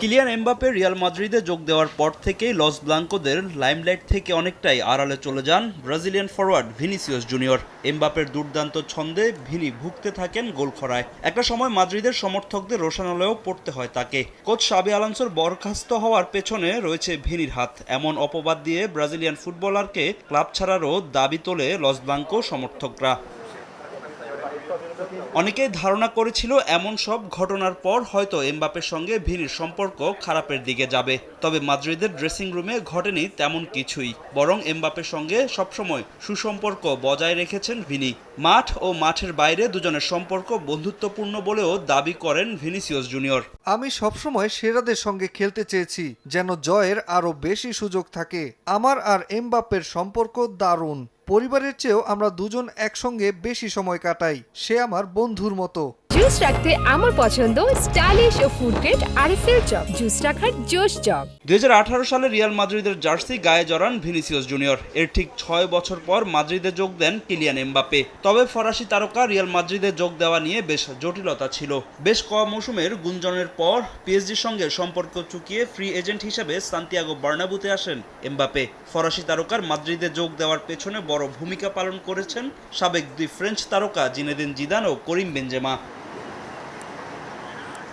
Kylian Mbappe Real মাদ্রিদে যোগ দেওয়ার পর থেকেই লস ব্লাঙ্কোদের লাইমলাইট থেকে অনেকটাই আড়ালে চলে যান ব্রাজিলিয়ান ফরওয়ার্ড ভিনিসিয়াস জুনিয়র। এমবাপের দুর্দান্ত ছন্দে ভিনি ভুগতে থাকেন গোলখরায়। একটা সময় মাদ্রিদের সমর্থকদের রোষানলেও পড়তে হয় তাকে। কোচ শাবি আলোনসোর বরখাস্ত হওয়ার পেছনে রয়েছে ভিনির হাত, এমন অপবাদ দিয়ে ব্রাজিলিয়ান ফুটবলারকে ক্লাব ছাড়ারও দাবি তোলে লস ব্লাঙ্কো সমর্থকরা। অনেকেই ধারণা করেছিল এমন সব ঘটনার পর হয়তো এমবাপের সঙ্গে ভিনির সম্পর্ক খারাপের দিকে যাবে, তবে মাদ্রিদের ড্রেসিং রুমে ঘটেনি তেমন কিছুই। বরং এমবাপের সঙ্গে সবসময় সুসম্পর্ক বজায় রেখেছেন ভিনি। মাঠ ও মাঠের বাইরে দুজনের সম্পর্ক বন্ধুত্বপূর্ণ বলেও দাবি করেন ভিনিসিয়াস জুনিয়র। আমি সবসময় সেরাদের সঙ্গে খেলতে চেয়েছি, যেন জয়ের আরও বেশি সুযোগ থাকে। আমার আর এমবাপ্পের সম্পর্ক দারুণ। পরিবারের চেয়েও আমরা দুজন একসঙ্গে বেশি সময় কাটাই। সে আমার বন্ধুর মতো। জুস রাখতে আমার পছন্দ স্টাইলিশ ও ফুড গ্রেড আরএফএল চক। জুস রাখার জোশ চক। 2018 সালে রিয়াল মাদ্রিদের জার্সি গায়ে জড়ান ভিনিসিয়াস জুনিয়র। এর ঠিক 6 বছর পর মাদ্রিদে যোগ দেন কিলিয়ান এমবাপে। তবে ফরাসি তারকা রিয়াল মাদ্রিদে যোগ দেওয়া নিয়ে বেশ জটিলতা ছিল। বেশ কয়েক মৌসুমের গুঞ্জনের পর পিএসজির সঙ্গে সম্পর্ক চুকিয়ে ফ্রি এজেন্ট হিসেবে সান্তিয়াগো বার্নাবুতে আসেন এমবাপে। ফরাসি তারকার মাদ্রিদে যোগ দেওয়ার পেছনে বড় ভূমিকা পালন করেছেন সাবেক দুই ফ্রেঞ্চ তারকা জিনেদিন জিদান ও করিম বেনজেমা।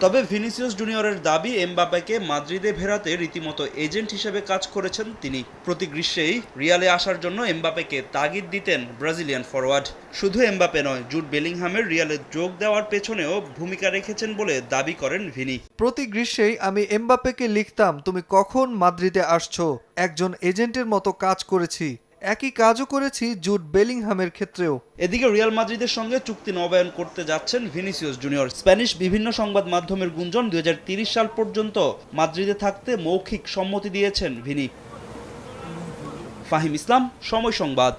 তবে ভিনিসিয়াস জুনিয়রের দাবি, এমবাপ্পেকে মাদ্রিদে ফেরাতে রীতিমতো এজেন্ট হিসেবে কাজ করেছেন তিনি। প্রতি গ্রীষ্মেই রিয়ালে আসার জন্য এমবাপ্পেকে তাগিদ দিতেন ব্রাজিলিয়ান ফরওয়ার্ড। শুধু এমবাপ্পে নয়, জুড বেলিংহামের রিয়ালে যোগ দেওয়ার পেছনেও ভূমিকা রেখেছেন বলে দাবি করেন ভিনি। প্রতি গ্রীষ্মেই আমি এমবাপ্পেকে লিখতাম, তুমি কখন মাদ্রিদে আসছো। একজন এজেন্টের মতো কাজ করেছি। একই কাজও করেছি জুড বেলিংহামের ক্ষেত্রেও। এদিকে রিয়াল মাদ্রিদের সঙ্গে চুক্তি নবায়ন করতে যাচ্ছেন ভিনিসিয়াস জুনিয়র। স্প্যানিশ বিভিন্ন সংবাদ মাধ্যমের গুঞ্জন 2030 সাল পর্যন্ত মাদ্রিদে থাকতে মৌখিক সম্মতি দিয়েছেন ভিনি। ফাহিম ইসলাম, সময় সংবাদ।